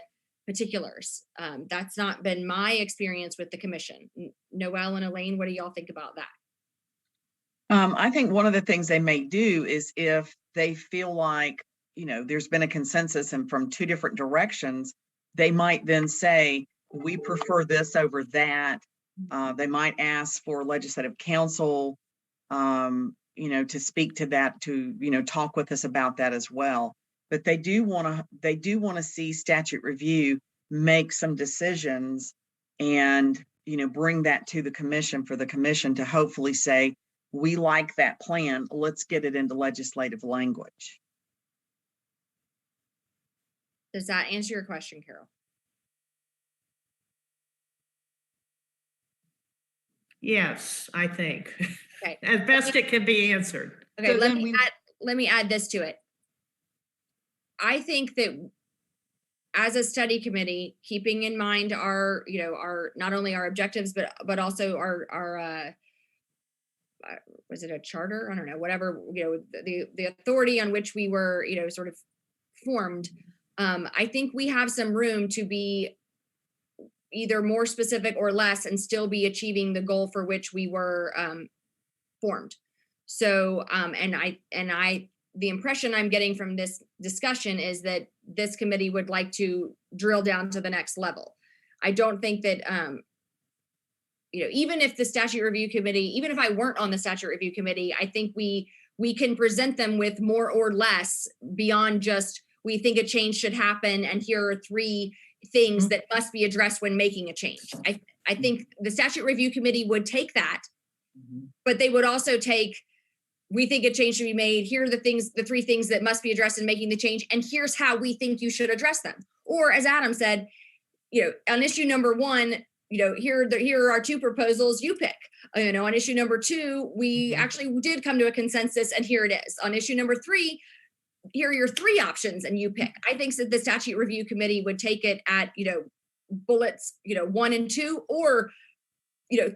particulars. That's not been my experience with the commission. Noelle and Elaine, what do y'all think about that? I think one of the things they may do is, if they feel like, there's been a consensus and from two different directions, they might then say, we prefer this over that. They might ask for legislative counsel, to speak to that, to, talk with us about that as well. But they do want to see statute review make some decisions and, bring that to the commission for the commission to hopefully say, we like that plan, let's get it into legislative language. Does that answer your question, Carol? Yes, I think. Okay. As best it can be answered. Okay, So let then me add this to it. I think that as a study committee, keeping in mind our not only our objectives, but also our was it a charter? I don't know, whatever, the authority on which we were, sort of formed. I think we have some room to be either more specific or less and still be achieving the goal for which we were formed. So, the impression I'm getting from this discussion is that this committee would like to drill down to the next level. I don't think that, even if the statute review committee, even if I weren't on the statute review committee, I think we can present them with more or less beyond just, we think a change should happen and here are 3 things that must be addressed when making a change. I think the statute review committee would take that, but they would also take, we think a change should be made. Here are the 3 things that must be addressed in making the change. And here's how we think you should address them. Or as Adam said, on issue number 1, here are our 2 proposals, you pick. On issue number 2, we actually did come to a consensus and here it is. On issue number 3, here are your 3 options and you pick. I think that the statute review committee would take it at, bullets, 1 and 2, or,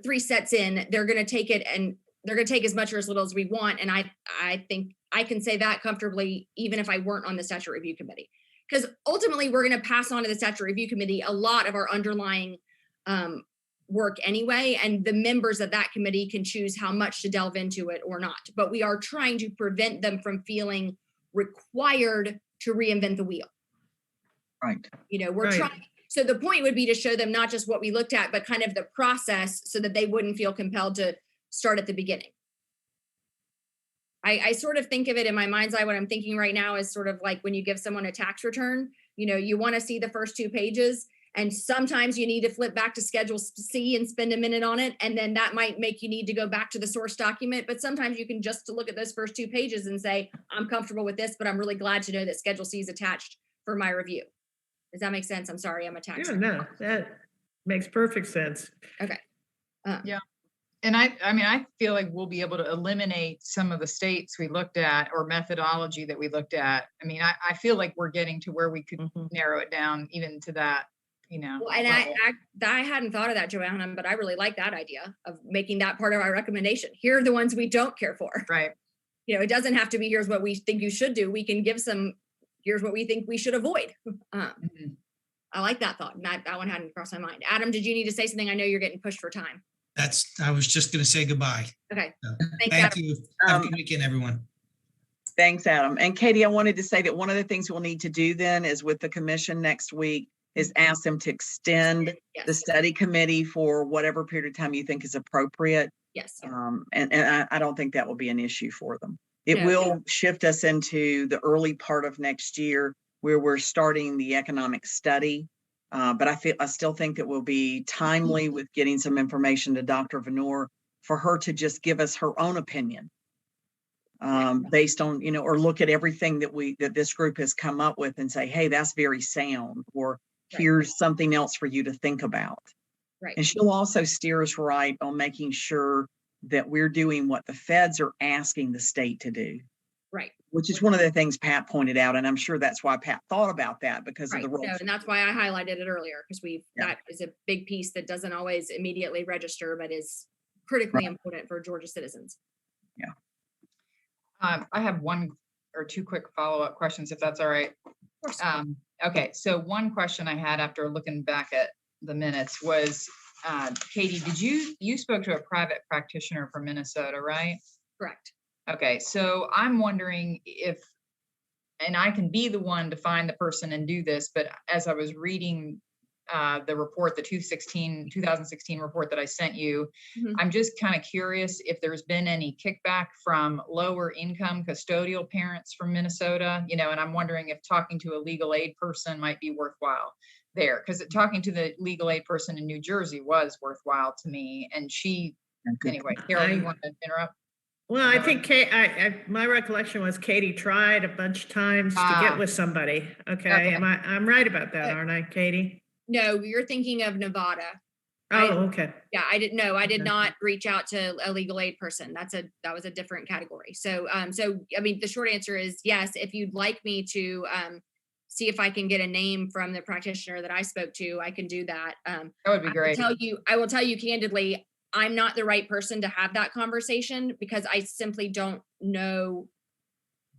3 sets in, they're going to take it and they're going to take as much or as little as we want. And I think I can say that comfortably, even if I weren't on the statute review committee, because ultimately we're going to pass on to the statute review committee a lot of our underlying work anyway. And the members of that committee can choose how much to delve into it or not. But we are trying to prevent them from feeling required to reinvent the wheel. Right. You know, we're Right. trying. So the point would be to show them not just what we looked at, but kind of the process so that they wouldn't feel compelled to start at the beginning. I sort of think of it in my mind's eye. What I'm thinking right now is sort of like when you give someone a tax return, you know, you want to see the first 2 pages, and sometimes you need to flip back to Schedule C and spend a minute on it. And then that might make you need to go back to the source document. But sometimes you can just look at those first 2 pages and say, I'm comfortable with this, but I'm really glad to know that Schedule C is attached for my review. Does that make sense? I'm sorry, I'm a tax. Yeah, no, that makes perfect sense. Okay. And I mean, I feel like we'll be able to eliminate some of the states we looked at or methodology that we looked at. I mean, I feel like we're getting to where we could narrow it down even to that, you know. Well, and level. I hadn't thought of that, Joanna, but I really like that idea of making that part of our recommendation. Here are the ones we don't care for. Right. You know, it doesn't have to be, here's what we think you should do. We can give some, here's what we think we should avoid. I like that thought. That one hadn't crossed my mind. Adam, did you need to say something? I know you're getting pushed for time. I was just going to say goodbye. Okay. So, Thanks, thank Adam. you. Have a good weekend, everyone. Thanks, Adam. And Katie, I wanted to say that one of the things we'll need to do then is with the commission next week is ask them to extend Yes. the study committee for whatever period of time you think is appropriate. Yes. And I don't think that will be an issue for them. It No. will shift us into the early part of next year where we're starting the economic study. But I still think that we'll be timely with getting some information to Dr. Venor for her to just give us her own opinion based on, you know, or look at everything that this group has come up with and say, hey, that's very sound, or here's something else for you to think about. Right. And she'll also steer us right on making sure that we're doing what the feds are asking the state to do. Right. Which is one of the things Pat pointed out. And I'm sure that's why Pat thought about that because of Right. the role. No, and that's why I highlighted it earlier, because Yeah. that is a big piece that doesn't always immediately register, but is critically Right. important for Georgia citizens. I have 1 or 2 quick follow-up questions, if that's all right. Of course. Okay, so one question I had after looking back at the minutes was, Katie, you spoke to a private practitioner from Minnesota, right? Correct. Okay, so I'm wondering if, and I can be the one to find the person and do this, but as I was reading the report, the 2016 report that I sent you, I'm just kind of curious if there's been any kickback from lower income custodial parents from Minnesota, you know, and I'm wondering if talking to a legal aid person might be worthwhile there, because talking to the legal aid person in New Jersey was worthwhile to me. And anyway, Carol, you want to interrupt? Well, I think my recollection was Katie tried a bunch of times to get with somebody. Okay. I'm right about that, aren't I, Katie? No, you're thinking of Nevada. Oh, okay. Yeah, I did Okay. not reach out to a legal aid person. That was a different category. So, I mean, the short answer is yes. If you'd like me to see if I can get a name from the practitioner that I spoke to, I can do that. That would be great. I will tell you candidly, I'm not the right person to have that conversation because I simply don't know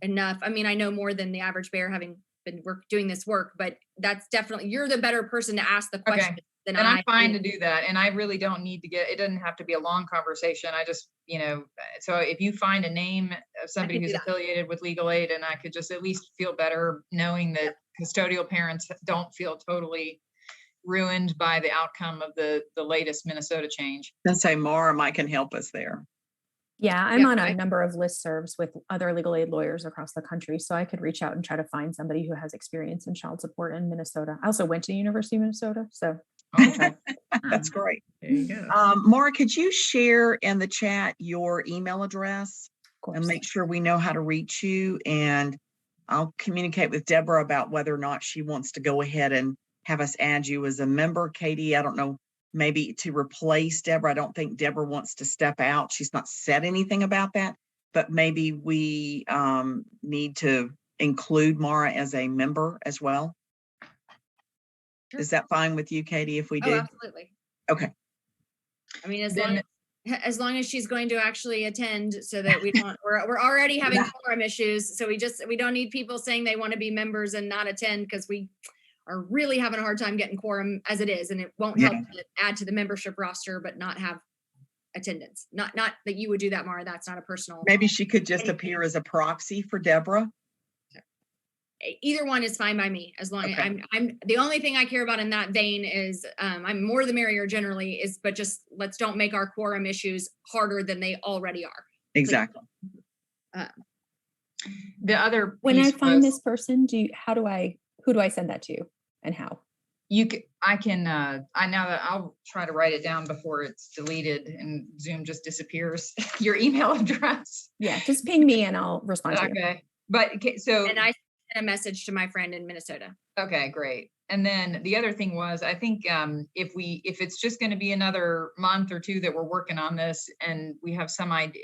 enough. I mean, I know more than the average bear having been doing this work, but that's definitely, you're the better person to ask the question than And I'm fine am. to do that. And I really don't need to it doesn't have to be a long conversation. I just, you know, so if you find a name of somebody who's affiliated with legal aid, and I could just at least feel better knowing that custodial parents don't feel totally ruined by the outcome of the latest Minnesota change. Let's say Mara can help us there. Yeah, I'm on a number of listservs with other legal aid lawyers across the country, so I could reach out and try to find somebody who has experience in child support in Minnesota. I also went to the University of Minnesota, so That's great. There you go. Mara, could you share in the chat your email address and make sure we know how to reach you? And I'll communicate with Deborah about whether or not she wants to go ahead and have us add you as a member. Katie, I don't know, maybe to replace Deborah. I don't think Deborah wants to step out. She's not said anything about that, but maybe we need to include Mara as a member as well. Is that fine with you, Katie, if we do? Oh, absolutely. Okay. I mean, as Then long as long as she's going to actually attend, so that we don't, we're already having quorum issues. So we don't need people saying they want to be members and not attend, because we are really having a hard time getting quorum as it is. And it won't help to add to the membership roster, but not have attendance. Not that you would do that, Mara. That's not a personal. Maybe she could just appear as a proxy for Deborah. Either one is fine by me, as long as Okay. I'm the only thing I care about in that vein is I'm more the merrier generally, but just let's don't make our quorum issues harder than they already are. Exactly. The other When I piece find was- this person, who do I send that to and how? I now that I'll try to write it down before it's deleted and Zoom just disappears. Your email address. Yeah, just ping me and I'll respond to you. Okay. But so. And I sent a message to my friend in Minnesota. Okay, great. And then the other thing was, I think if it's just going to be another month or two that we're working on this and we have some idea,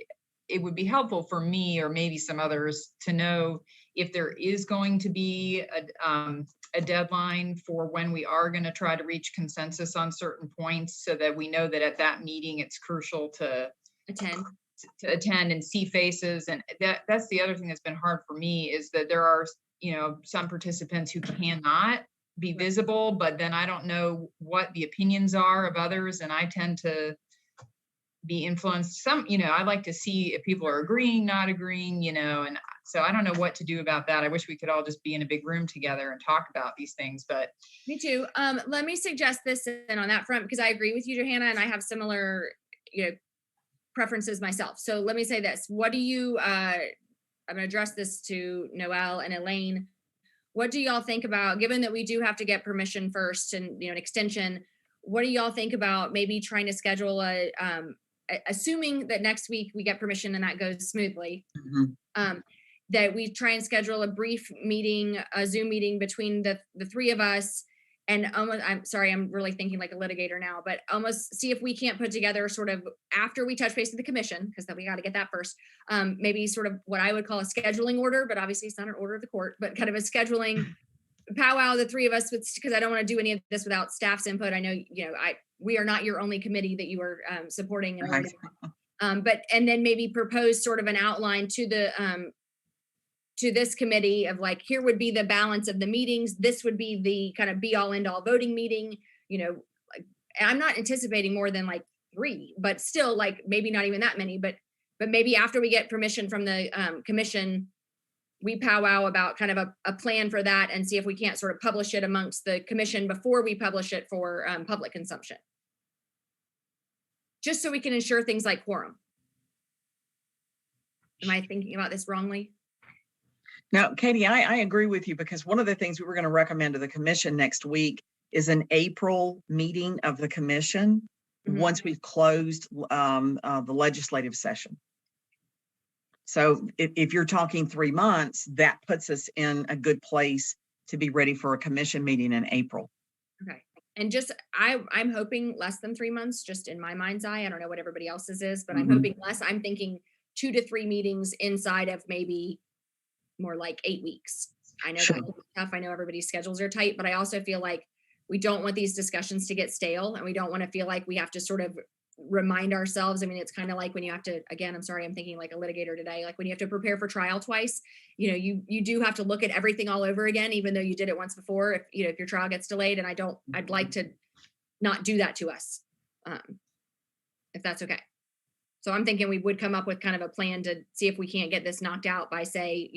it would be helpful for me or maybe some others to know if there is going to be a deadline for when we are going to try to reach consensus on certain points, so that we know that at that meeting it's crucial to attend and see faces. And that's the other thing that's been hard for me, is that there are some participants who cannot be visible, but then I don't know what the opinions are of others, and I tend to be influenced. I like to see if people are agreeing, not agreeing, and so I don't know what to do about that. I wish we could all just be in a big room together and talk about these things, but. Me too. Let me suggest this then on that front, because I agree with you, Johanna, and I have similar, preferences myself. So let me say this. What do you, I'm going to address this to Noelle and Elaine. What do y'all think about, given that we do have to get permission first and, an extension, what do y'all think about maybe trying to schedule assuming that next week we get permission and that goes smoothly, that we try and schedule a brief meeting, a Zoom meeting between the three of us, and I'm sorry, I'm really thinking like a litigator now, but almost see if we can't put together sort of, after we touch base with the commission, because then we got to get that first, maybe sort of what I would call a scheduling order, but obviously it's not an order of the court, but kind of a scheduling powwow, the three of us, because I don't want to do any of this without staff's input. I know, we are not your only committee that you are supporting. And and then maybe propose sort of an outline to this committee of like, here would be the balance of the meetings. This would be the kind of be all end all voting meeting. I'm not anticipating more than like 3, but still like maybe not even that many, but maybe after we get permission from the commission, we powwow about kind of a plan for that and see if we can't sort of publish it amongst the commission before we publish it for public consumption. Just so we can ensure things like quorum. Am I thinking about this wrongly? No, Katie, I agree with you, because one of the things we were going to recommend to the commission next week is an April meeting of the commission once we've closed the legislative session. So if you're talking 3 months, that puts us in a good place to be ready for a commission meeting in April. Okay. And just, I'm hoping less than 3 months, just in my mind's eye. I don't know what everybody else's is, but I'm hoping less. I'm thinking 2 to 3 meetings inside of maybe more like 8 weeks. I know that's tough. I know everybody's schedules are tight, but I also feel like we don't want these discussions to get stale, and we don't want to feel like we have to sort of remind ourselves. I memean, it's kind of like when you have to, again, I'm sorry, I'm thinking like a litigator today, like when you have to prepare for trial twice, you do have to look at everything all over again, even though you did it once before, if your trial gets delayed. And I'd like to not do that to us, if that's okay. So I'm thinking we would come up with kind of a plan to see if we can't get this knocked out by, say,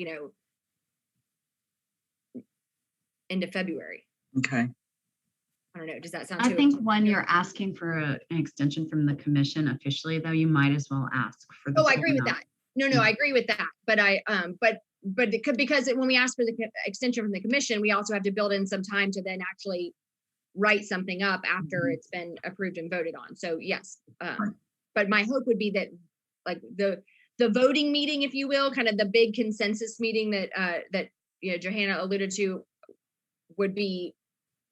end of February. Okay. I don't know. Does that sound I think when you're asking for an extension from the commission officially, though, you might as well ask for the. Oh, I agree with that. No, I agree with that. But but it could, because when we ask for the extension from the commission, we also have to build in some time to then actually write something up after it's been approved and voted on. So yes, but my hope would be that like the voting meeting, if you will, kind of the big consensus meeting that Johanna alluded to, would be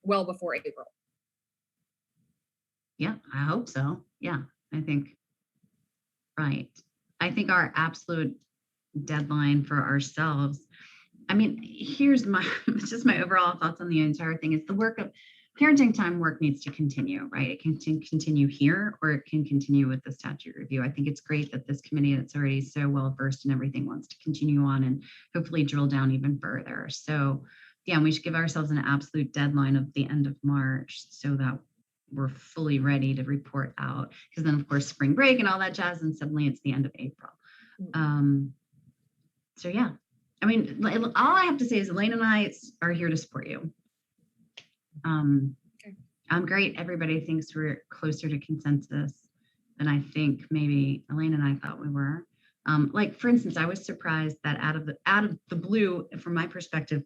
well before April. Yeah, I hope so. Yeah, I think, right. I think our absolute deadline for ourselves, I mean, here's just my overall thoughts on the entire thing. It's the work of parenting time work needs to continue, right? It can continue here, or it can continue with the statute review. I think it's great that this committee that's already so well versed in everything wants to continue on and hopefully drill down even further. So yeah, we should give ourselves an absolute deadline of the end of March so that we're fully ready to report out. Because then of course, spring break and all that jazz, and suddenly it's the end of April. So yeah, I mean, all I have to say is Elaine and I are here to support you. I'm great. Everybody thinks we're closer to consensus than I think maybe Elaine and I thought we were. Like for instance, I was surprised that out of the blue, from my perspective,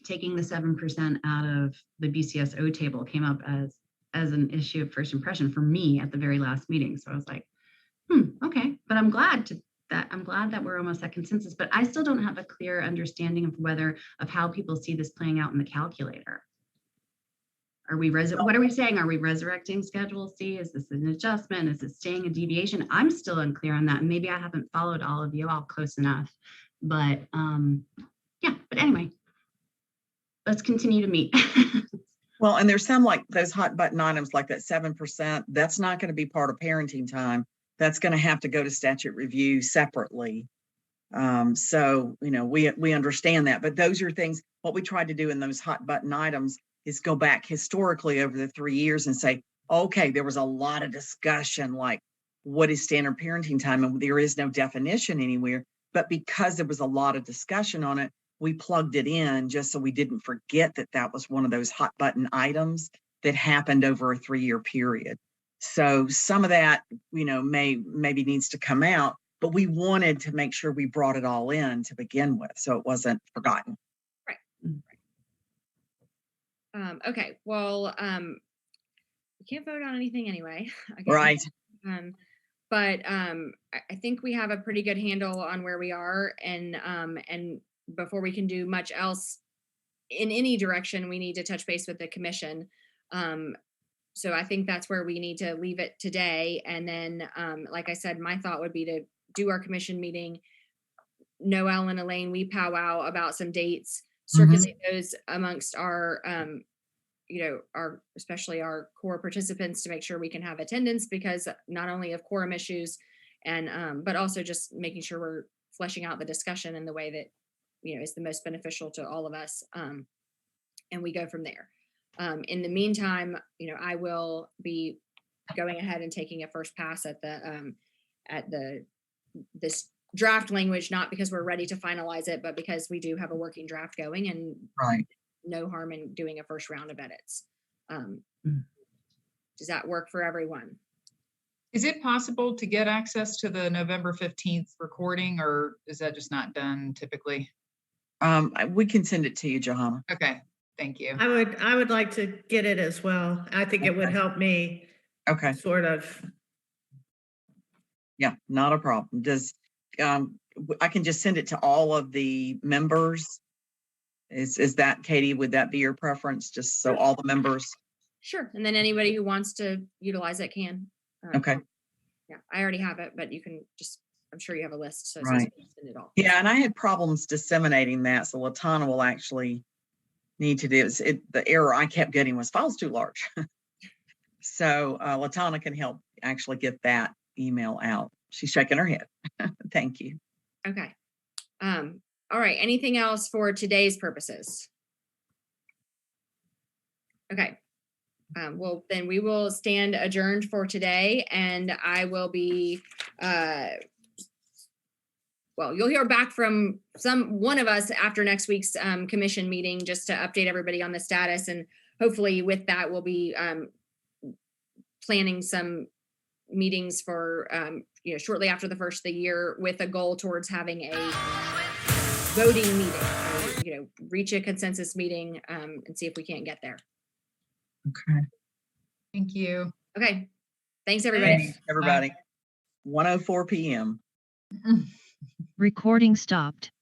taking the 7% out of the BCSO table came up as an issue of first impression for me at the very last meeting. So I was like, okay, but I'm glad that we're almost at consensus, but I still don't have a clear understanding of how people see this playing out in the calculator. What are we saying? Are we resurrecting Schedule C? Is this an adjustment? Is it staying a deviation? I'm still unclear on that. And maybe I haven't followed all of you all close enough, but yeah, but anyway, let's continue to meet. Well, and there's some like those hot button items like that 7%, that's not going to be part of parenting time. That's going to have to go to statute review separately. So, you know, we understand that, but those are things, what we tried to do in those hot button items is go back historically over the 3 years and say, okay, there was a lot of discussion, like what is standard parenting time? And there is no definition anywhere, but because there was a lot of discussion on it, we plugged it in just so we didn't forget that that was one of those hot button items that happened over a 3-year period. So some of that, you know, maybe needs to come out, but we wanted to make sure we brought it all in to begin with, so it wasn't forgotten. Right. Okay, well, we can't vote on anything anyway. Right. But I think we have a pretty good handle on where we are, and before we can do much else in any direction, we need to touch base with the commission. So I think that's where we need to leave it today. And then, like I said, my thought would be to do our commission meeting. Noelle and Elaine, we powwow about some dates, circulate those amongst our, especially our core participants to make sure we can have attendance, because not only of quorum issues and, but also just making sure we're fleshing out the discussion in the way that, is the most beneficial to all of us. And we go from there. In the meantime, I will be going ahead and taking a first pass at this draft language, not because we're ready to finalize it, but because we do have a working draft going, and no harm in doing a first round of edits. Does that work for everyone? Is it possible to get access to the November 15th recording, or is that just not done typically? We can send it to you, Johanna. Okay, thank you. I would like to get it as well. I think it would help me. Okay. Sort of. Yeah, not a problem. I can just send it to all of the members. Is that, Katie, would that be your preference? Just so all the members? Sure. And then anybody who wants to utilize it can. Okay. Yeah, I already have it, but you can just, I'm sure you have a list. So right. Send it all. Yeah, and I had problems disseminating that. So Latana will actually need to do it. The error I kept getting was files too large. So Latana can help actually get that email out. She's shaking her head. Thank you. Okay. All right. Anything else for today's purposes? Okay. Well, then we will stand adjourned for today, and I will be, you'll hear back from one of us after next week's commission meeting, just to update everybody on the status. And hopefully with that, we'll be planning some meetings for, shortly after the first of the year, with a goal towards having a voting meeting, or, reach a consensus meeting and see if we can't get there. Okay. Thank you. Okay. Thanks, everybody. Thanks, everybody. 1:04 p.m. Recording stopped.